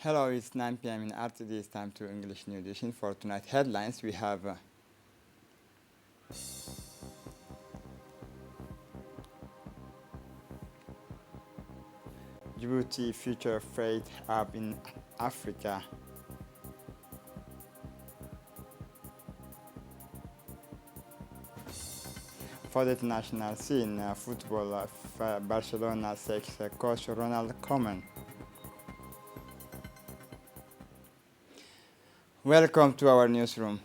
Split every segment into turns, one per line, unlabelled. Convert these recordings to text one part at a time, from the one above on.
Hello, it's 9 p.m. in RTD. It's time to English New Edition. For tonight headlines, we have Djibouti future freight hub in Africa. For the international scene, football, Barcelona seeks coach Ronald Koeman. Welcome to our newsroom.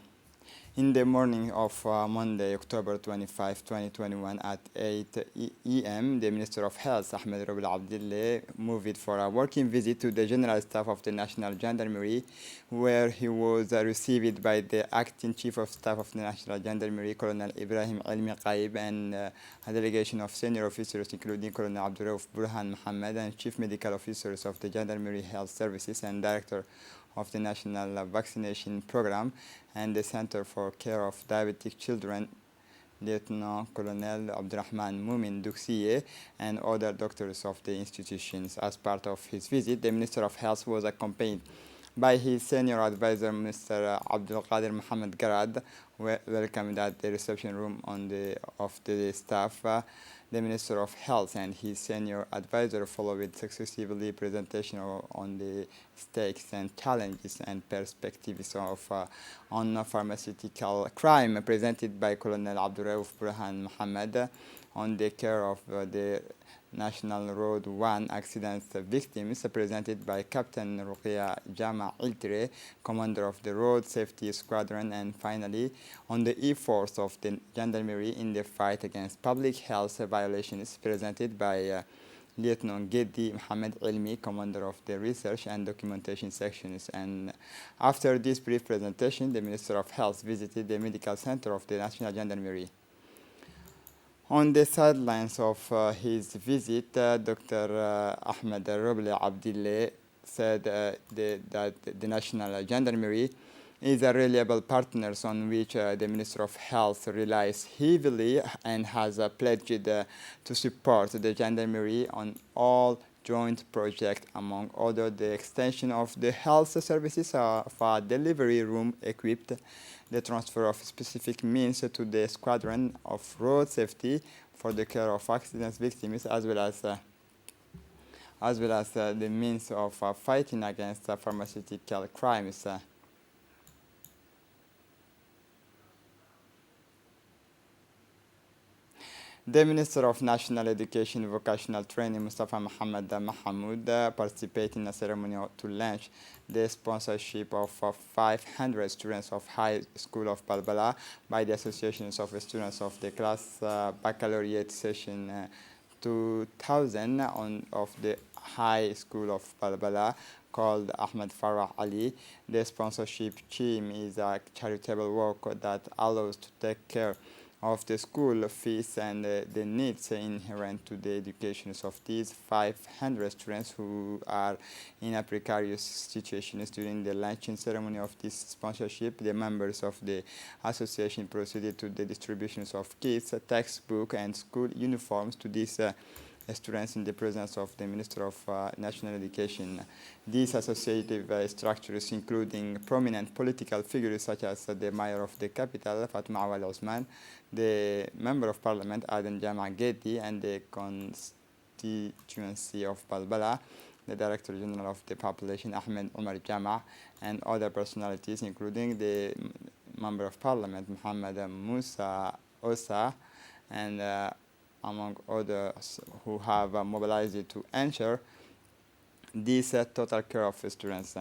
In the morning of Monday, October 25, 2021 at 8 a.m., the Minister of Health, Ahmed Robil Abdille, moved for a working visit to the General Staff of the National Gendarmerie, where he was received by the Acting Chief of Staff of the National Gendarmerie, Colonel Ibrahim Elmi Qaib, and a delegation of senior officers, including Colonel Abdurauf Burhan Mohammed, and Chief Medical Officers of the Gendarmerie Health Services and Director of the National Vaccination Program and the Center for Care of Diabetic Children, Lieutenant Colonel Abdurrahman Mumin Duxiye, and other doctors of the institutions. As part of his visit, the Minister of Health was accompanied by his senior advisor, Mr. Abdul Qadir Mohammed Garad, welcomed at the reception room of the staff. The Minister of Health and his senior advisor followed successively presentation on the stakes and challenges and perspectives on pharmaceutical crime presented by Colonel Abdurauf Burhan Mohammed on the care of the National Road 1 accident victims presented by Captain Ruqia Jama Iltre, commander of the Road Safety Squadron, and finally on the efforts of the Gendarmerie in the fight against public health violations presented by Lieutenant Geddi Mohamed Ilmi, commander of the Research and Documentation sections. And after this brief presentation, the Minister of Health visited the medical center of the National Gendarmerie. On the sidelines of his visit, Dr. Ahmed Robil Abdille said that the National Gendarmerie is a reliable partner on which the Minister of Health relies heavily and has pledged to support the Gendarmerie on all joint projects, among other the extension of the health services of a delivery room equipped, the transfer of specific means to the squadron of road safety for the care of accident victims, as well as the means of fighting against pharmaceutical crimes. The Minister of National Education and Vocational Training, Mustafa Mohammed Mahamoud, participated in a ceremony to launch the sponsorship of 500 students of High School of Balbala by the associations of students of the class baccalaureate session 2000 of the High School of Balbala, called Ahmed Farah Ali. The sponsorship scheme is a charitable work that allows to take care of the school fees and the needs inherent to the educations of these 500 students who are in a precarious situation. During the launching ceremony of this sponsorship, the members of the association proceeded to the distributions of kits, textbook, and school uniforms to these students in the presence of the Minister of National Education. These associative structures, including prominent political figures such as the mayor of the capital, Fatma Awal Osman, the member of parliament, Aden Jama Geddi, and the constituency of Balbala, the Director General of the Population, Ahmed Omar Jama, and other personalities, including the member of parliament, Muhammad Musa Osa, and among others who have mobilized to ensure this total care of students.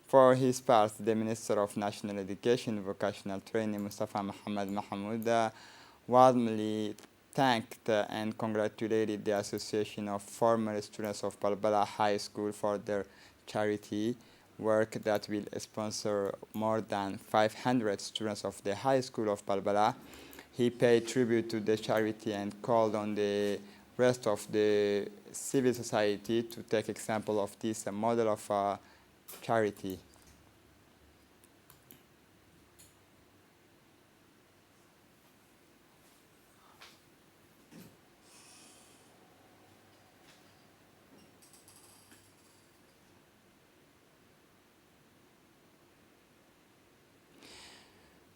For his part, the Minister of National Education and Vocational Training, Mustafa Mohammed Mahamoud, warmly thanked and congratulated the Association of Former Students of Balbala High School for their charity work that will sponsor more than 500 students of the High School of Balbala. He paid tribute to the charity and called on the rest of the civil society to take example of this model of charity.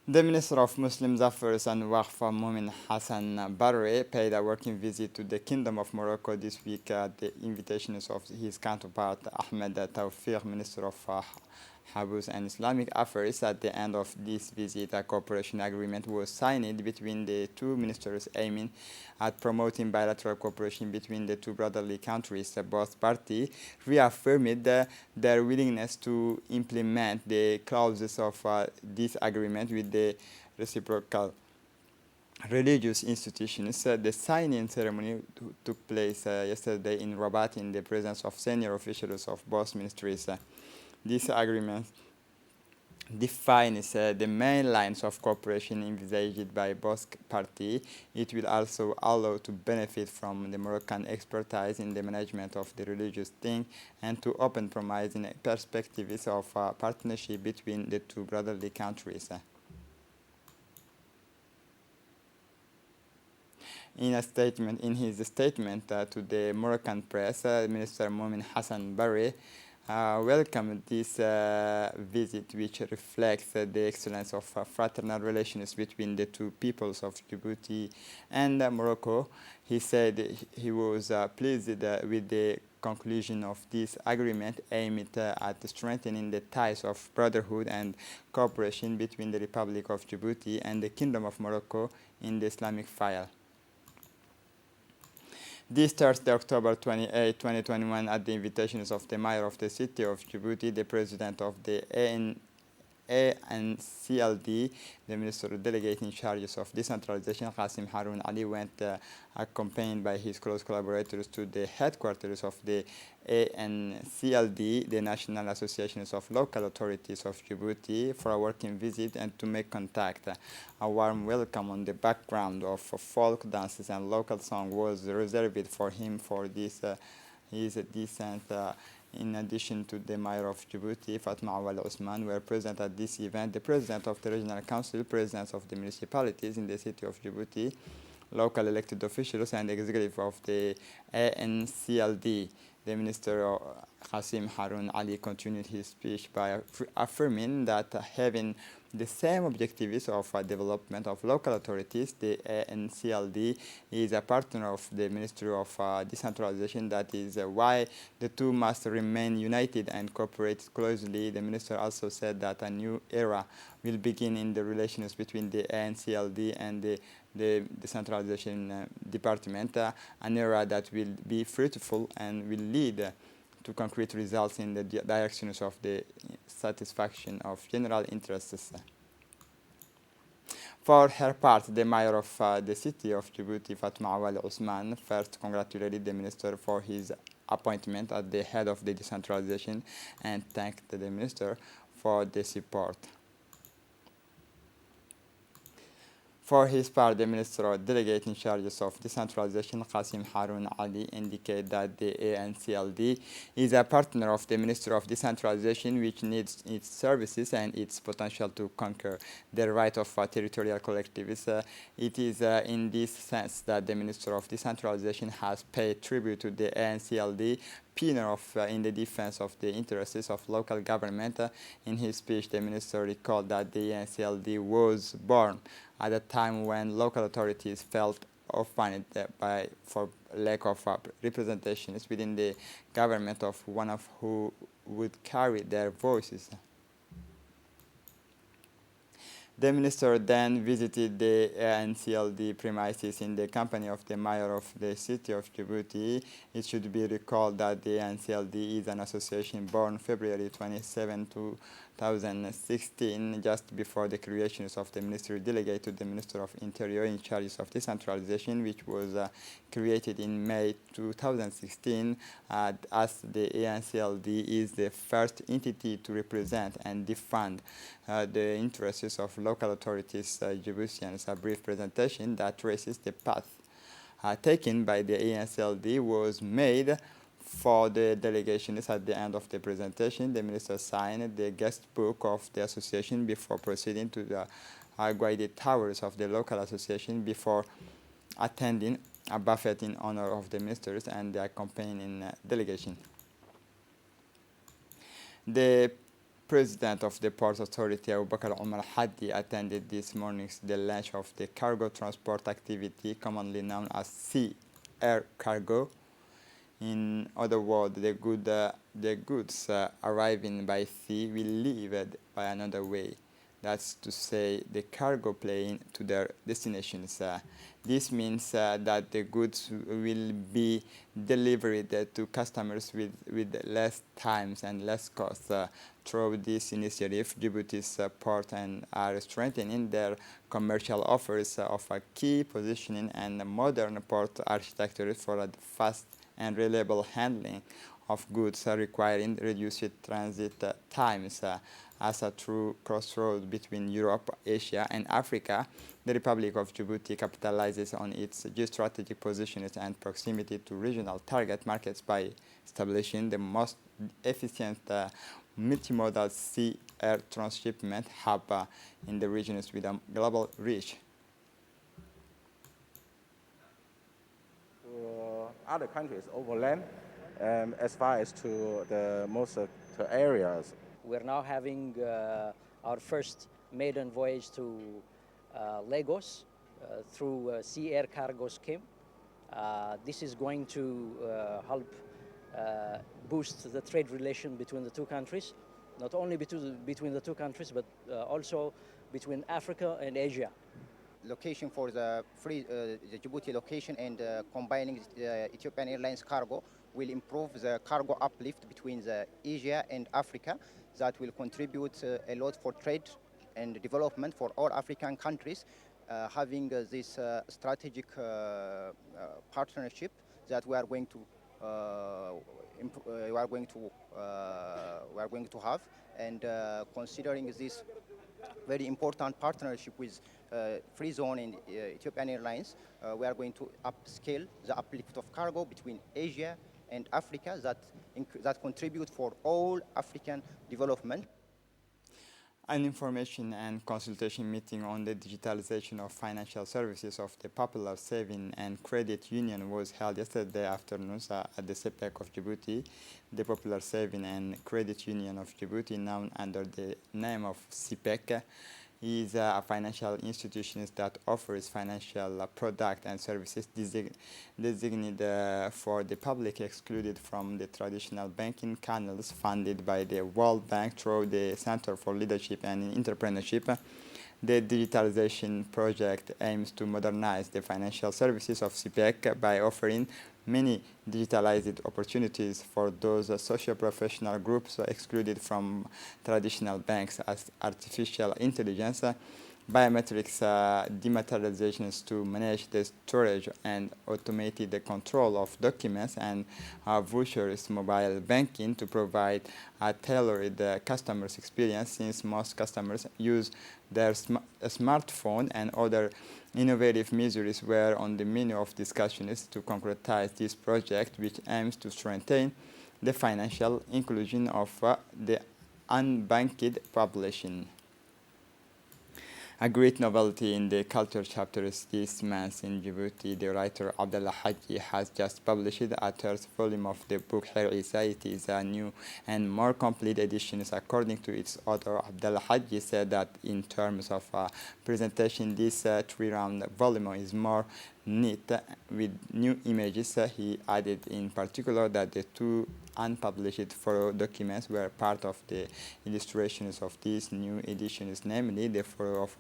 The Minister of Muslim Affairs and Waqf Momin Hassan Barre paid a working visit to the Kingdom of Morocco this week at the invitation of his counterpart Ahmed Tawfiq, Minister of Habus and Islamic Affairs. At the end of this visit, a cooperation agreement was signed between the two ministers aiming at promoting bilateral cooperation between the two brotherly countries. Both parties reaffirmed their willingness to implement the clauses of this agreement with the reciprocal religious institutions. The signing ceremony took place yesterday in Rabat in the presence of senior officials of both ministries. This agreement defines the main lines of cooperation envisaged by both parties. It will also allow to benefit from the Moroccan expertise in the management of the religious thing and to open promising perspectives of partnership between the two brotherly countries. In his statement to the Moroccan press, Minister Momin Hassan Barre welcomed this visit, which reflects the excellence of fraternal relations between the two peoples of Djibouti and Morocco. He said he was pleased with the conclusion of this agreement aimed at strengthening the ties of brotherhood and cooperation between the Republic of Djibouti and the Kingdom of Morocco in the Islamic file. This Thursday, October 28, 2021, at the invitations of the Mayor of the City of Djibouti, the President of the ANCLD, the Minister Delegate in charge of decentralization, Qasim Haroun Ali, went accompanied by his close collaborators to the headquarters of the ANCLD, the National Association of Local Authorities of Djibouti, for a working visit and to make contact. A warm welcome on the background of folk dances and local song was reserved for him for this his descent. In addition to the Mayor of Djibouti, Fatma Awal Osman, were present at this event. The President of the Regional Council, Presidents of the municipalities in the city of Djibouti, local elected officials, and executive of the ANCLD. The Minister Qasim Haroun Ali continued his speech by affirming that having the same objectives of development of local authorities, the ANCLD is a partner of the Ministry of Decentralization. That is why the two must remain united and cooperate closely. The minister also said that a new era will begin in the relations between the ANCLD and the decentralization department, an era that will be fruitful and will lead to concrete results in the directions of the satisfaction of general interests. For her part, the mayor of the city of Djibouti, Fatma Awal Osman, first congratulated the minister for his appointment at the head of the decentralization and thanked the minister for the support. For his part, the Minister or Delegate in charge of decentralization, Qasim Haroun Ali, indicated that the ANCLD is a partner of the Minister of Decentralization, which needs its services and its potential to conquer the right of territorial collectivities. It is in this sense that the Minister of Decentralization has paid tribute to the ANCLD, pillar in the defense of the interests of local government. In his speech, the minister recalled that the ANCLD was born at a time when local authorities felt orphaned for lack of representations within the government of one of who would carry their voices. The minister then visited the ANCLD premises in the company of the mayor of the city of Djibouti. It should be recalled that the ANCLD is an association born February 27, 2016, just before the creation of the ministry delegate to the Minister of Interior in charge of decentralization, which was created in May 2016, as the ANCLD is the first entity to represent and defend the interests of local authorities, Djiboutians. A brief presentation that traces the path taken by the ANCLD was made for the delegations. At the end of the presentation, the minister signed the guest book of the association before proceeding to the guided towers of the local association before attending a buffet in honor of the ministers and the accompanying delegation. The President of the Port Authority, Abubakar Omar Hadi, attended this morning the launch of the cargo transport activity, commonly known as sea air cargo. In other words, the goods arriving by sea will leave it by another way. That's to say, the cargo plane to their destinations. This means that the goods will be delivered to customers with less times and less costs. Through this initiative, Djibouti's port and are strengthening their commercial offers of a key positioning and modern port architecture for a fast and reliable handling of goods requiring reduced transit times. As a true crossroad between Europe, Asia, and Africa, the Republic of Djibouti capitalizes on its geostrategic positions and proximity to regional target markets by establishing the most efficient multimodal sea-air transshipment hub in the regions with a global reach.
Other countries overland as far as to the most to areas.
We're now having our first maiden voyage to Lagos through Sea Air Cargo scheme. This is going to help boost the trade relation between the two countries, not only between the two countries, but also between Africa and Asia.
Location for the Djibouti location and combining Ethiopian Airlines cargo will improve the cargo uplift between the Asia and Africa. That will contribute a lot for trade and development for all African countries. Having this strategic partnership that we are going to have, and considering this very important partnership with Free Zone and Ethiopian Airlines, we are going to upscale the uplift of cargo between Asia and Africa that contribute for all African development.
An information and consultation meeting on the digitalization of financial services of the Popular Saving and Credit Union was held yesterday afternoon at the CPEC of Djibouti. The Popular Saving and Credit Union of Djibouti, known under the name of CPEC, is a financial institution that offers financial products and services designated for the public, excluded from the traditional banking channels funded by the World Bank through the Center for Leadership and Entrepreneurship. The digitalization project aims to modernize the financial services of CPEC by offering many digitalized opportunities for those socio-professional groups excluded from traditional banks, as artificial intelligence, biometrics, dematerializations to manage the storage and automated the control of documents, and vouchers mobile banking to provide a tailored customer experience, since most customers use their smartphone. And other innovative measures were on the menu of discussions to concretize this project, which aims to strengthen the financial inclusion of the unbanked population. A great novelty in the culture chapters this month in Djibouti, the writer Abdallah Haji has just published a third volume of the book Khair Isa. It is a new and more complete edition. According to its author, Abdallah Haji said that in terms of presentation, this three-round volume is more neat with new images. He added in particular that the two unpublished photo documents were part of the illustrations of these new editions, namely the photo of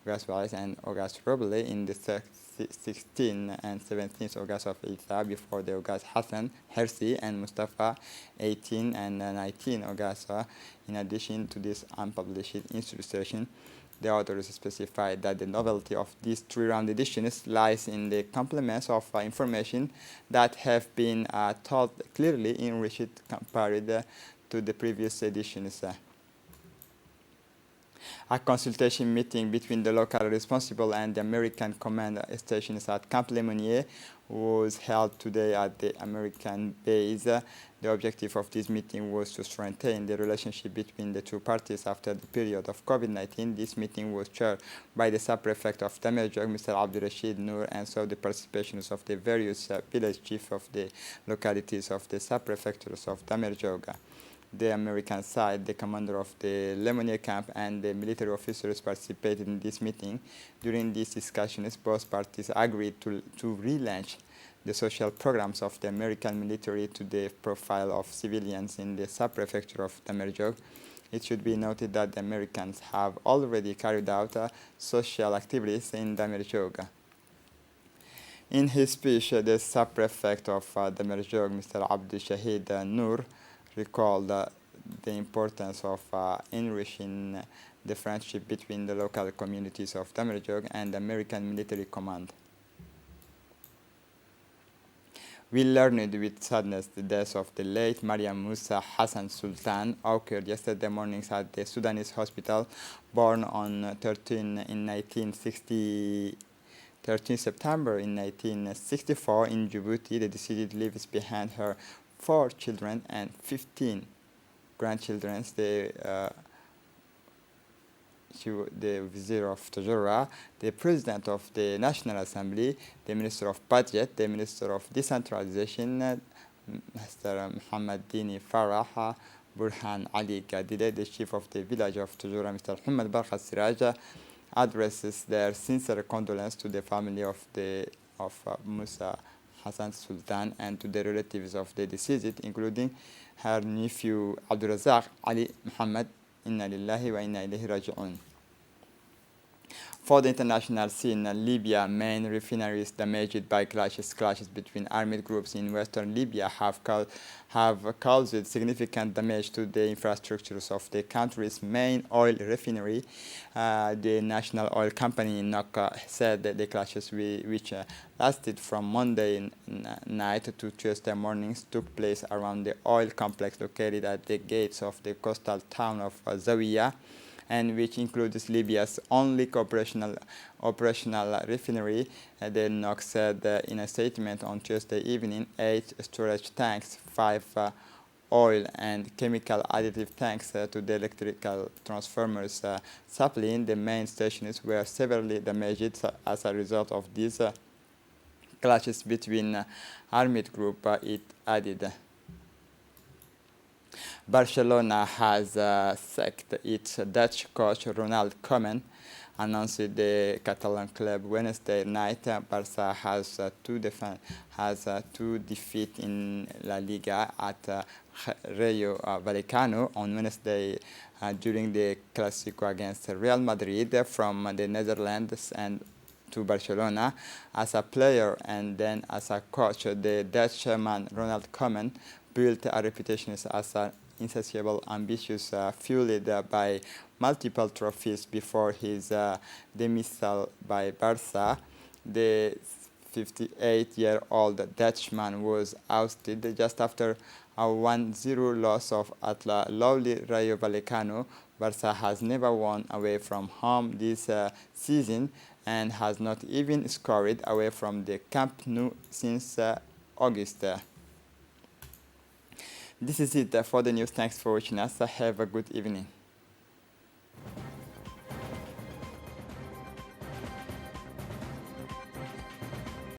August Valles and August Roble in the 16th and 17th August of Isa before the August Hassan, Hersi, and Mustafa 18 and 19 August. In addition to this unpublished illustration, the authors specified that the novelty of these three-round editions lies in the complements of information that have been told clearly enriched compared to the previous editions. A consultation meeting between the local responsible and the American command stations at Camp Lemonnier was held today at the American base. The objective of this meeting was to strengthen the relationship between the two parties after the period of COVID-19. This meeting was chaired by the sub-prefect of Damerjog, Mr. Abdurrashid Noor, and saw the participations of the various village chiefs of the localities of the sub-prefectures of Damerjog. the American side, the commander of the Lemonnier camp and the military officers participated in this meeting. During these discussions, both parties agreed to relaunch the social programs of the American military to the profile of civilians in the sub-prefecture of Damerjog. It should be noted that the Americans have already carried out social activities in Damerjog. In his speech, the sub-prefect of Damerjog, Mr. Abdul Shahid Noor, recalled the importance of enriching the friendship between the local communities of Damerjog and the American military command. We learned with sadness the death of the late Mariam Musa Hassan Sultan occurred yesterday morning at the Sudanese hospital, born on 13 September in 1964 in Djibouti. The deceased leaves behind her 4 children and 15 grandchildren. The Vizier of Tajura, the President of the National Assembly, the Minister of Budget, the Minister of Decentralization, Mr. Muhammad Dini Farah, Burhan Ali Gadile, the Chief of the Village of Tajura, Mr. Muhammad Barkha Siraja, addresses their sincere condolence to the family of Musa Hassan Sultan and to the relatives of the deceased, including her nephew Abdurazak Ali Muhammad. Inna lillahi wa inna ilayhi raji'un. For the international scene, Libya main refineries damaged by clashes between armed groups in western Libya have caused significant damage to the infrastructures of the country's main oil refinery. The national oil company NOC said that the clashes, which lasted from Monday night to Tuesday mornings, took place around the oil complex located at the gates of the coastal town of Zawiya, and which includes Libya's only operational refinery. The NOC said in a statement on Tuesday evening, 8 storage tanks, 5 oil and chemical additive tanks to the electrical transformers supplying the main stations were severely damaged as a result of these clashes between armed groups, it added. Barcelona has sacked its Dutch coach Ronald Koeman, announced the Catalan club Wednesday night. Barca has two defeats in La Liga at Rayo Vallecano on Wednesday during the Clásico against Real Madrid from the Netherlands and to Barcelona. As a player and then as a coach, the Dutchman Ronald Koeman built a reputation as an insatiable, ambitious, fueled by multiple trophies before his dismissal by Barca. The 58-year-old Dutchman was ousted just after a 1-0 loss at lowly Rayo Vallecano. Barca has never won away from home this season and has not even scored away from the Camp Nou since August. This is it for the news. Thanks for watching us. Have a good evening.